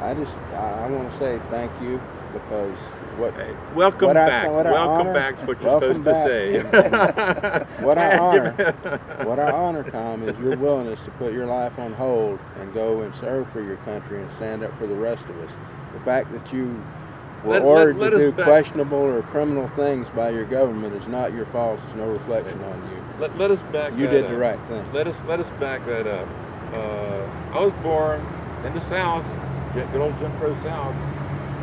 I want to say thank you because Hey, welcome back. Welcome back is what you're supposed to say. what I honor, Tom, is your willingness to put your life on hold and go and serve for your country and stand up for the rest of us. The fact that you were ordered to do questionable or criminal things by your government is not your fault. It's no reflection on you. Let us back. You did the right thing. Let us back that up. I was born in the South, good old Jim Crow South.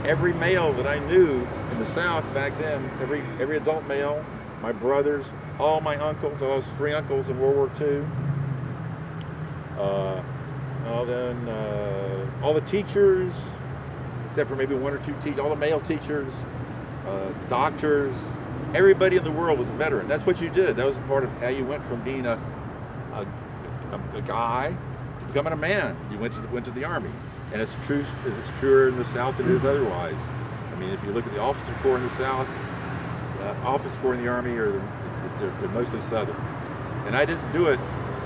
Every male that I knew in the South back then, every adult male, my brothers, all my uncles, I lost 3 uncles in World War II. All the teachers, except for maybe 1 or 2 teachers, all the male teachers, doctors, everybody in the world was a veteran. That's what you did. That was part of how you went from being a guy to becoming a man. You went to the Army. And it's truer in the South than it is otherwise. I mean, if you look at the officer corps in the South, officer corps in the Army, they're mostly Southern. And I didn't do it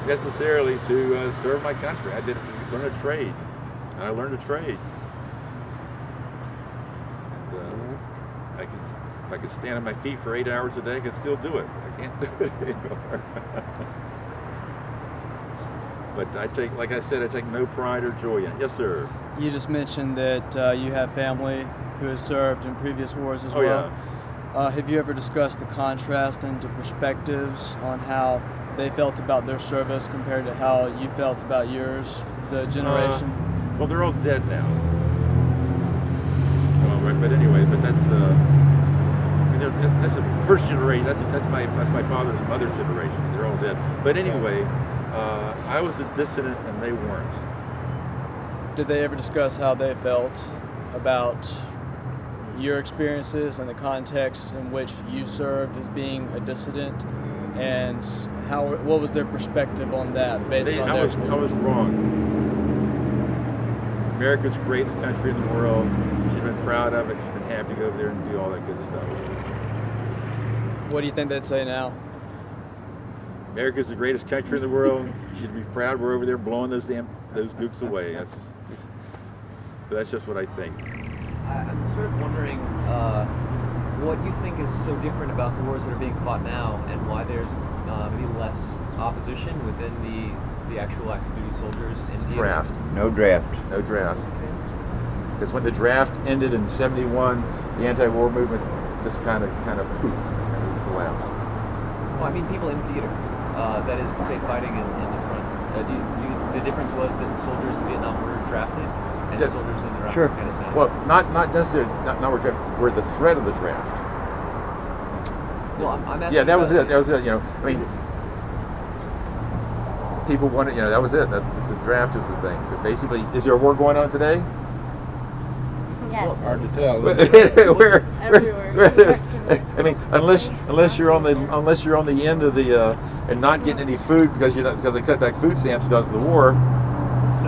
necessarily to serve my country. I did learn a trade, and I learned a trade. And if I could stand on my feet for 8 hours a day, I could still do it. I can't do it anymore. But I take no pride or joy in it. Yes, sir. You just mentioned that you have family who has served in previous wars as well. Yeah. Have you ever discussed the contrast into perspectives on how they felt about their service compared to how you felt about yours, the generation? Well, they're all dead now. But anyway, that's the first generation. That's my father's and mother's generation. They're all dead. But anyway. I was a dissident and they weren't. Did they ever discuss how they felt about your experiences and the context in which you served as being a dissident, and what was their perspective on that based on their experience? I was wrong. America's the greatest country in the world. She's been proud of it. She's been happy to go over there and do all that good stuff. What do you think they'd say now? America's the greatest country in the world. You should be proud we're over there blowing those gooks away. That's just what I think. I'm sort of wondering what you think is so different about the wars that are being fought now, and why there's maybe less opposition within the actual active duty soldiers in the draft. No draft. No draft. Because when the draft ended in '71, the anti-war movement just kind of poof, collapsed. Well, I mean, people in theater. That is to say, fighting in the front. The difference was that the soldiers in Vietnam were drafted, and the soldiers in Iraq sure. kind of sound. Well, not necessarily. Not were drafted. Were the threat of the draft. Well, I'm asking. Yeah, that was it. That was it. You know, I mean, people wanted. You know, that was it. That's the draft was the thing. Because basically, is there a war going on today? Yes. Hard to tell. Everywhere. I mean, unless you're on the end of the and not getting any food because they cut back food stamps because of the war,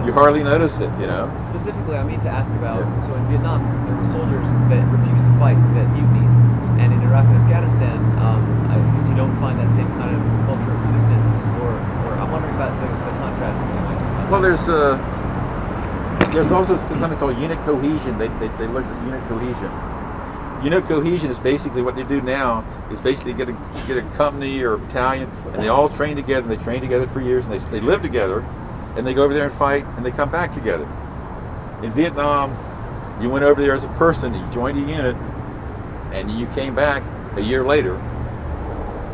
you hardly notice it. You know. Specifically, I mean to ask about. So in Vietnam, there were soldiers that refused to fight, that mutinied, and in Iraq and Afghanistan, I guess you don't find that same kind of culture of resistance. Or I'm wondering about the contrast. Well, there's also something called unit cohesion. They look at unit cohesion. Unit cohesion is basically what they do now is basically get a company or a battalion, and they all train together. And they train together for years, and they live together, and they go over there and fight, and they come back together. In Vietnam, you went over there as a person, you joined a unit, and you came back a year later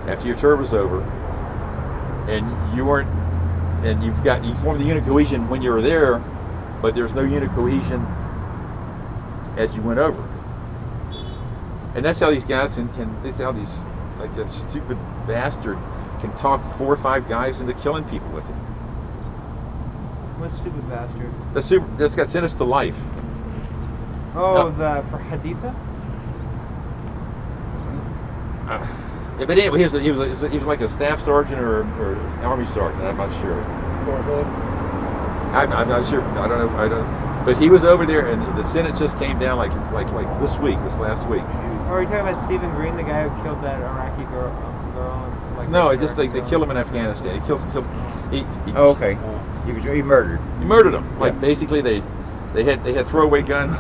after your tour was over, and you weren't, and you formed the unit cohesion when you were there, but there's no unit cohesion as you went over. And that's how these guys that's how these, like that stupid bastard can talk 4 or 5 guys into killing people with it. What stupid bastard? This got sentenced to life. Oh, for Haditha? Yeah, but anyway, he was like a staff sergeant or an army sergeant. I'm not sure. I'm not sure. I don't know. But he was over there, and the sentence just came down like this last week. Are you talking about Stephen Green, the guy who killed that Iraqi girl? No, it's just they killed him in Afghanistan. He killed. Oh, okay. He murdered. He murdered him. Like basically, They had throwaway guns.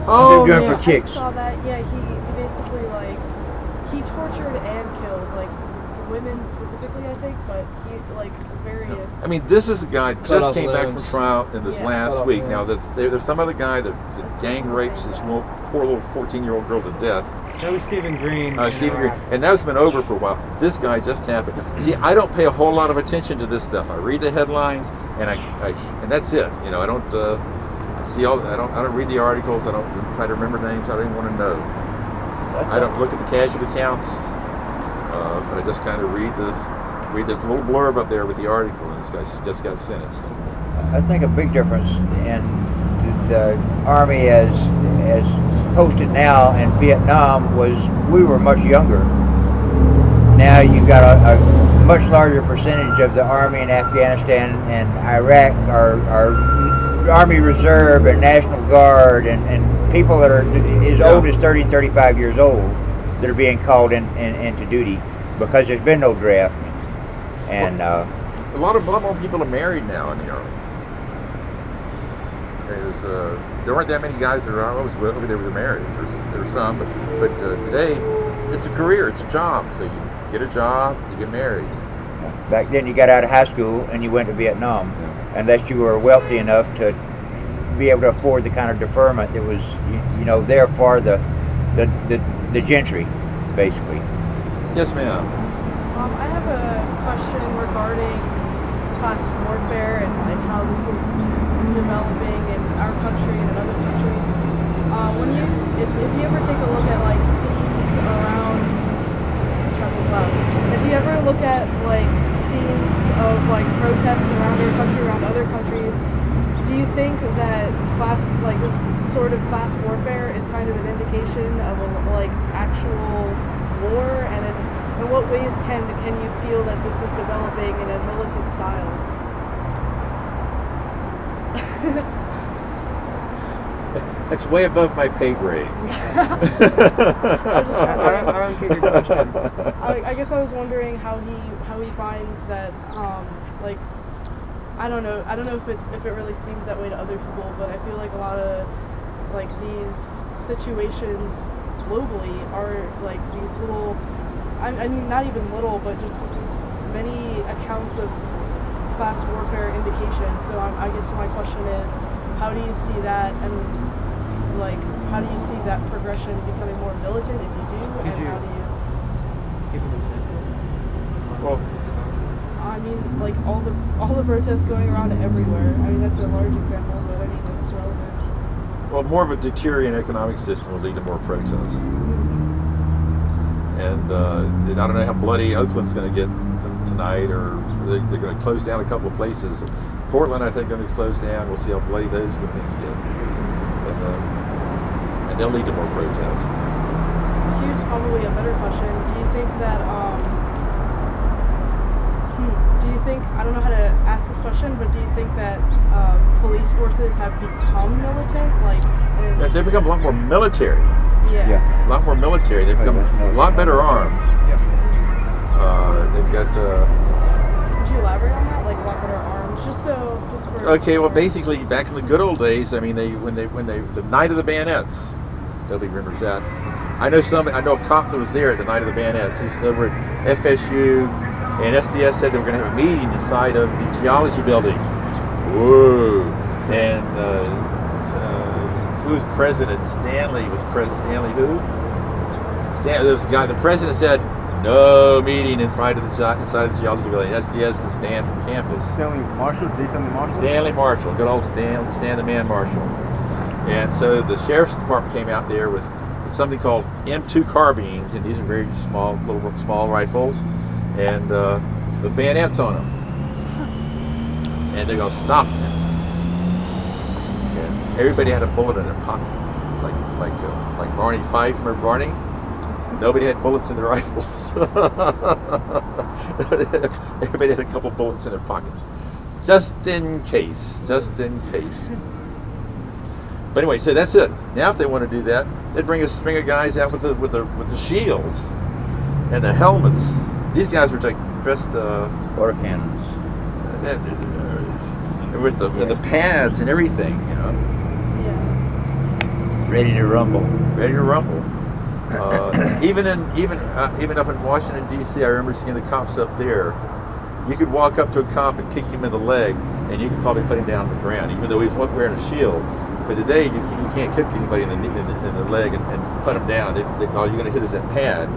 Oh, They're yeah. for kicks. I saw that. Yeah, he basically like he tortured and killed like women specifically, I think, but he like various. I mean, this is a guy Cut just off came back from limbs. trial in this Yeah. last Cut off week. Now limbs. there's some other guy that gang rapes this poor little 14-year-old girl to death. That was Stephen Green. Stephen Green, and that's been over for a while. This guy just happened. See, I don't pay a whole lot of attention to this stuff. I read the headlines, and and that's it. You know, I don't see all. I don't read the articles. I don't try to remember names. I don't even want to know. I don't look at the casualty counts, but I just kind of read this little blurb up there with the article, and this guy just got sentenced. I think a big difference in the Army as posted now in Vietnam was we were much younger. Now you've got a much larger percentage of the Army in Afghanistan and Iraq are Army Reserve and National Guard and people that are as old as 30 and 35 years old that are being called into duty because there's been no draft. And a lot more people are married now in the Army. There weren't that many guys that were over there were married. There's some, but today it's a career, it's a job. So you get a job, you get married. back then you got out of high school and you went to Vietnam, unless you were wealthy enough to be able to afford the kind of deferment that was, there for the gentry, basically. Yes, ma'am. I have a question regarding class warfare and how this is developing in our country and in other countries. If you ever take a look at like scenes around, if you ever look at like scenes of like protests around your country, around other countries, do you think that this sort of class warfare is kind of an indication of a like actual war, and in what ways can you feel that this is developing in a militant style? It's way above my pay grade. I don't get your question. I guess I was wondering how he finds that I don't know if it really seems that way to other people, but I feel like a lot of like these situations globally are like these little, I mean not even little, but just many accounts of class warfare indications. So I guess my question is, how do you see that, and like how do you see that progression becoming more militant if you do, and how do you? Give an example. Well, I mean, like all the protests going around everywhere. I mean, that's a large example, but I mean, it's relevant. well, more of a deteriorating economic system will lead to more protests. And I don't know how bloody Oakland's going to get tonight, or they're going to close down a couple of places. Portland, I think, going to be closed down. We'll see how bloody those good things get. And they'll lead to more protests. Here's probably a better question. Do you think that I don't know how to ask this question, but do you think that police forces have become militant? They've become a lot more military. Yeah. A lot more military. They've become a lot better armed. They've got. Could you elaborate on that? Like a lot better arms, just for. Okay, well, basically, back in the good old days, I mean, when the night of the bayonets, nobody remembers that. I know a cop that was there at the night of the bayonets. He was over at FSU, and SDS said they were going to have a meeting inside of the geology building. Whoa! And who's president? Stanley was president. Stanley who? There was a guy. The president said, "No meeting inside of the geology building. SDS is banned from campus." Stanley Marshall? Stanley Marshall? Stanley Marshall, good old Stan the Man Marshall. And so the sheriff's department came out there with something called M2 carbines, and these are very small rifles, and with bayonets on them. And they're going to stop them. And everybody had a bullet in their pocket, like Barney Fife. Remember Barney? Nobody had bullets in their rifles. Everybody had a couple bullets in their pocket, just in case. But anyway, so that's it. Now, if they want to do that, they'd bring a string of guys out with the shields and the helmets. These guys were dressed Water cannons. with the pads and everything, Ready to rumble. Ready to rumble. Even up in Washington D.C., I remember seeing the cops up there. You could walk up to a cop and kick him in the leg, and you could probably put him down on the ground, even though he's wearing a shield. But today, you can't kick anybody in the leg and put him down. All you're going to hit is that pad.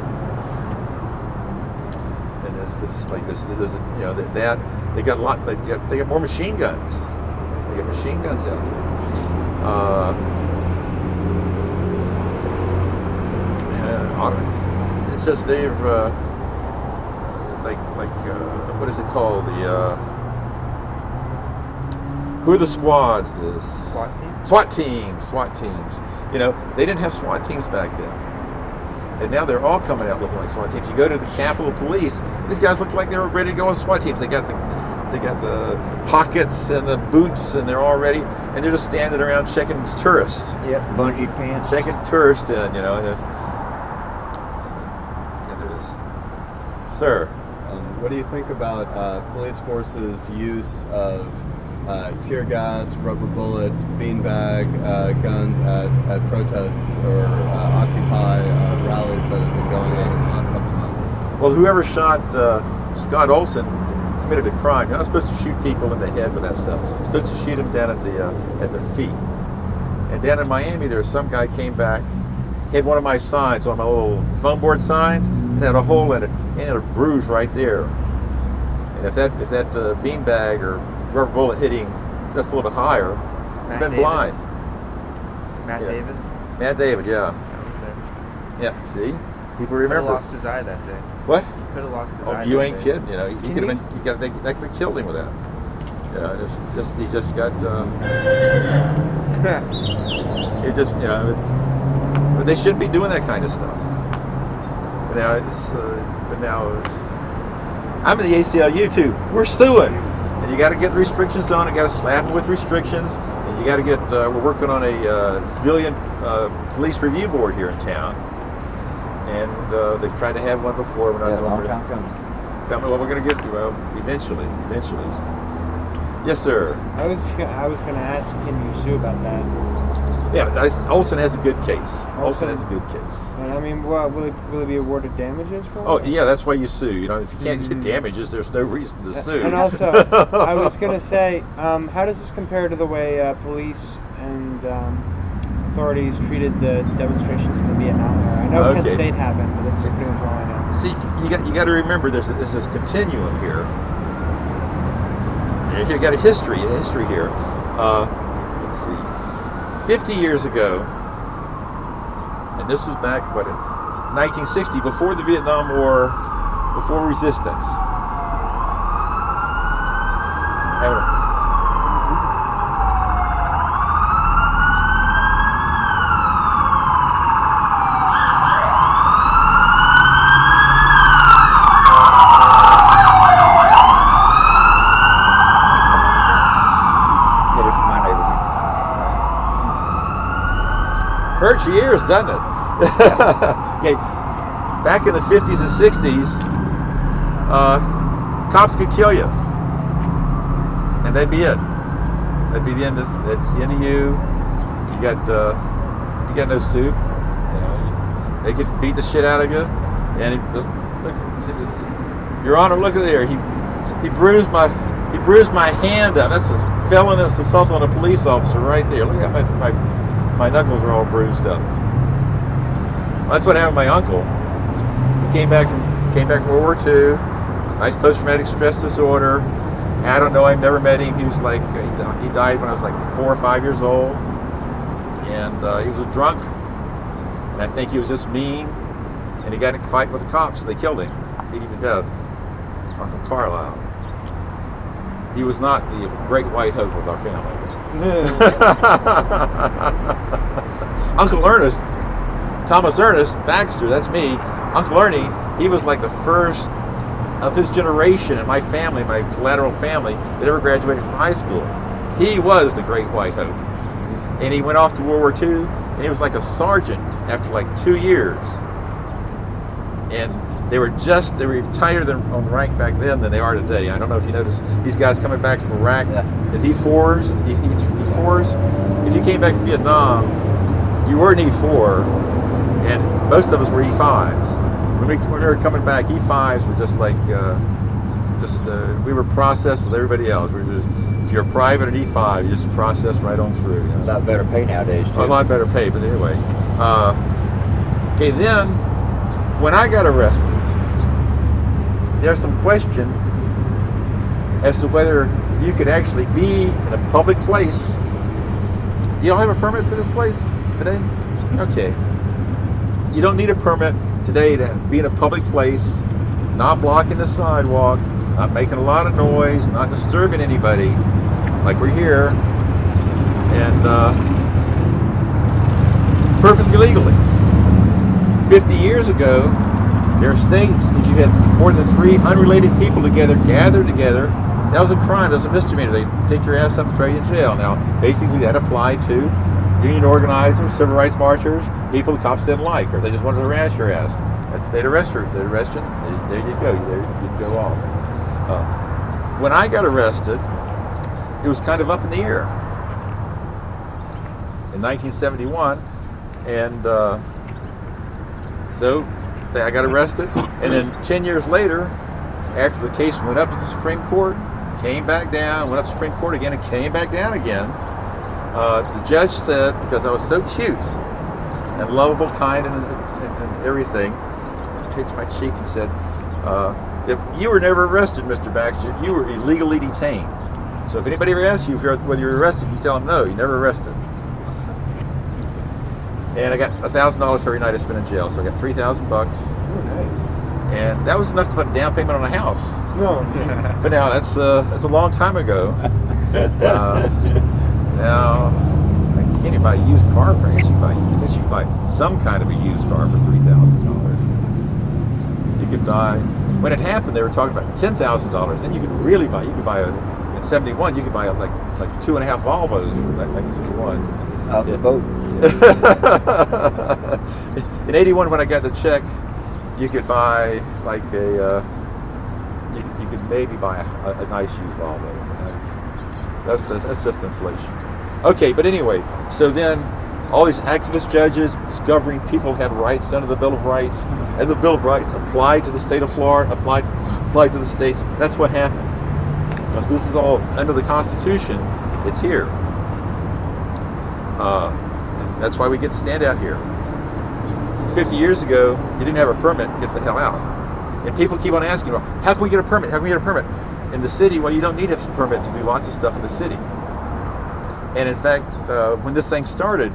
And it's like this, you know, that they got a lot. They got more machine guns. They got machine guns out there. It's just they've what is it called? Who are the squads? The SWAT teams. You know, they didn't have SWAT teams back then, and now they're all coming out looking like SWAT teams. You go to the Capitol Police; these guys look like they were ready to go on SWAT teams. They got the pockets and the boots, and they're all ready, and they're just standing around checking tourists. Yep, bungee pants. Checking tourists in, you know. And there's, sir. What do you think about police forces' use of tear gas, rubber bullets, beanbag guns at protests or Occupy rallies that have been going on in the last couple months? Well, whoever shot Scott Olson committed a crime. You're not supposed to shoot people in the head with that stuff. You're supposed to shoot them down at the feet. And down in Miami, there was some guy came back, had one of my signs, one of my little foam board signs, it had a hole in it, and it had a bruise right there. And if that beanbag or rubber bullet hit him just a little bit higher, he'd been blind. Matt Davis? Matt David, yeah. Yeah, see? People remember. Could have lost his eye that day. What? Could have lost his eye. Oh, you ain't kidding. You know, he could have been. That could have killed him with that. Yeah, he just got. It just, you know, but they shouldn't be doing that kind of stuff. But now I'm in the ACLU too. We're suing, and you got to get restrictions on it. Got to slap them with restrictions, and you got to get. We're working on a civilian police review board here in town. And they've tried to have one before. We're not long time coming. Well, we're going to get to eventually. Yes, sir. I was going to ask, can you sue about that? Yeah, Olson has a good case. Olson has a good case. And I mean, will it be awarded damages? Probably? Oh yeah, that's why you sue. You know, if you can't get damages, there's no reason to sue. And also, I was going to say, how does this compare to the way police and authorities treated the demonstrations in the Vietnam era? I know Kent State happened, but that's pretty much all I know. See, you got to remember there's this continuum here. You got a history here. Let's see, 50 years ago, and this is back in 1960, before the Vietnam War, before resistance. Hurts your ears, doesn't it? Okay. Back in the 50s and 60s, cops could kill you, and that'd be it. That'd be the end. That's the end of you. You got no suit. You know, they could beat the shit out of you. And Your Honor, look at there. He bruised my hand up. That's a felonious assault on a police officer right there. Look at my knuckles are all bruised up. Well, that's what happened to my uncle. He came back from World War II. Nice post-traumatic stress disorder. I don't know. I've never met him. He was like he died when I was like 4 or 5 years old, and he was a drunk. And I think he was just mean. And he got in a fight with the cops. They killed him, beat him to death. Uncle Carlisle. He was not the great white hope of our family. Uncle Ernest, Thomas Ernest Baxter, that's me. Uncle Ernie, he was like the first of his generation in my family, my collateral family, that ever graduated from high school. He was the great white hope. And he went off to World War II, and he was like a sergeant after like 2 years. And they were tighter on rank back then than they are today. I don't know if you noticed these guys coming back from Iraq as E4s, E4s. If you came back from Vietnam, you were an E4, and most of us were E5s. When we were coming back, E5s were just like, we were processed with everybody else. We were just, if you're a private at E5, you just process right on through. You know? A lot better pay nowadays, too. A lot better pay, but anyway. Okay, then, when I got arrested, there's some question as to whether you could actually be in a public place. Do you all have a permit for this place today? Okay. You don't need a permit today to be in a public place, not blocking the sidewalk, not making a lot of noise, not disturbing anybody, like we're here, and perfectly legally. 50 years ago, there are states, if you had more than 3 unrelated people together, gathered together, that was a crime, that was a misdemeanor. They take your ass up and throw you in jail. Now, basically that applied to union organizers, civil rights marchers, people the cops didn't like, or they just wanted to harass your ass. They'd arrest you. There you go. You'd go off. When I got arrested, it was kind of up in the air. In 1971, and so I got arrested, and then 10 years later, after the case went up to the Supreme Court, came back down, went up to the Supreme Court again, and came back down again, the judge said, because I was so cute and lovable, kind, and everything, pinched my cheek and said, that you were never arrested, Mr. Baxter. You were illegally detained. So if anybody ever asks you whether you're arrested, you tell them no, you never arrested. And I got $1,000 for every night I spent in jail, so I got $3,000 bucks. Oh, nice. And that was enough to put a down payment on a house. No. But now that's a long time ago. Now I can't even buy a used car for. I guess you can buy some kind of a used car for $3,000. You could buy. When it happened, they were talking about $10,000. Then you could really buy. You could buy in '71. You could buy like 2.5 Volvos for that 1971. Off the boat. In '81, when I got the check, you could buy like you could maybe buy a nice used Volvo. That's just inflation. Okay, but anyway, so then all these activist judges discovering people had rights under the Bill of Rights, and the Bill of Rights applied to the state of Florida, applied to the states. That's what happened. Because this is all under the Constitution. It's here. And that's why we get to stand out here. 50 years ago, you didn't have a permit, get the hell out. And people keep on asking, well, how can we get a permit? How can we get a permit? In the city, well, you don't need a permit to do lots of stuff in the city. And in fact, when this thing started,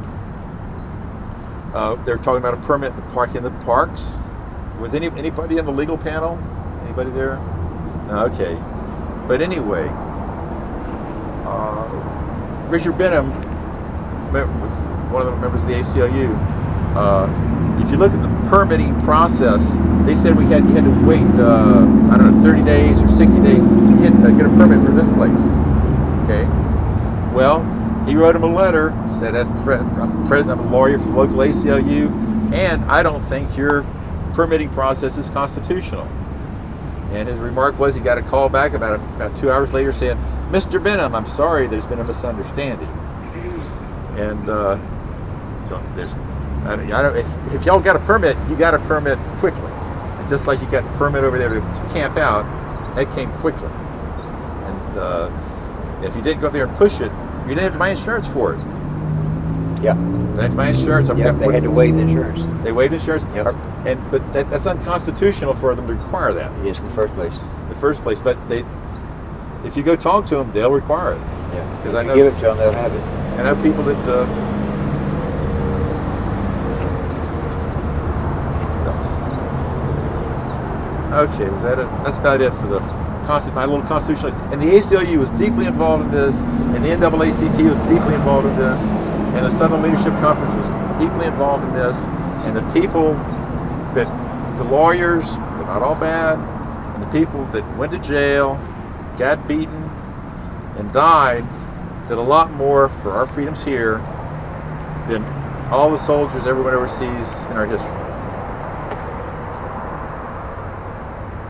they were talking about a permit to park in the parks. Was anybody in the legal panel? Anybody there? No, okay. But anyway, Richard Benham, one of the members of the ACLU, if you look at the permitting process, they said you had to wait, 30 days or 60 days to get a permit for this place. Okay. Well, he wrote him a letter, said, I'm a lawyer for the local ACLU, and I don't think your permitting process is constitutional. And his remark was he got a call back about 2 hours later saying, Mr. Benham, I'm sorry, there's been a misunderstanding. And if y'all got a permit, you got a permit quickly. And just like you got the permit over there to camp out, that came quickly. And if you didn't go up there and push it, you didn't have to buy insurance for it. Yeah. You didn't have to buy insurance. Yeah, they had to waive the insurance. They waived insurance? Yep. But that's unconstitutional for them to require that. Yes, in the first place. But if you go talk to them, they'll require it. Yeah. Because if you give it to them, they'll have it. I know people that. Okay, was that it? That's about it for my little constitutional. And the ACLU was deeply involved in this, and the NAACP was deeply involved in this, and the Southern Leadership Conference was deeply involved in this, and the people the lawyers, they're not all bad, and the people that went to jail, got beaten, and died, did a lot more for our freedoms here than all the soldiers everyone ever sees in our history.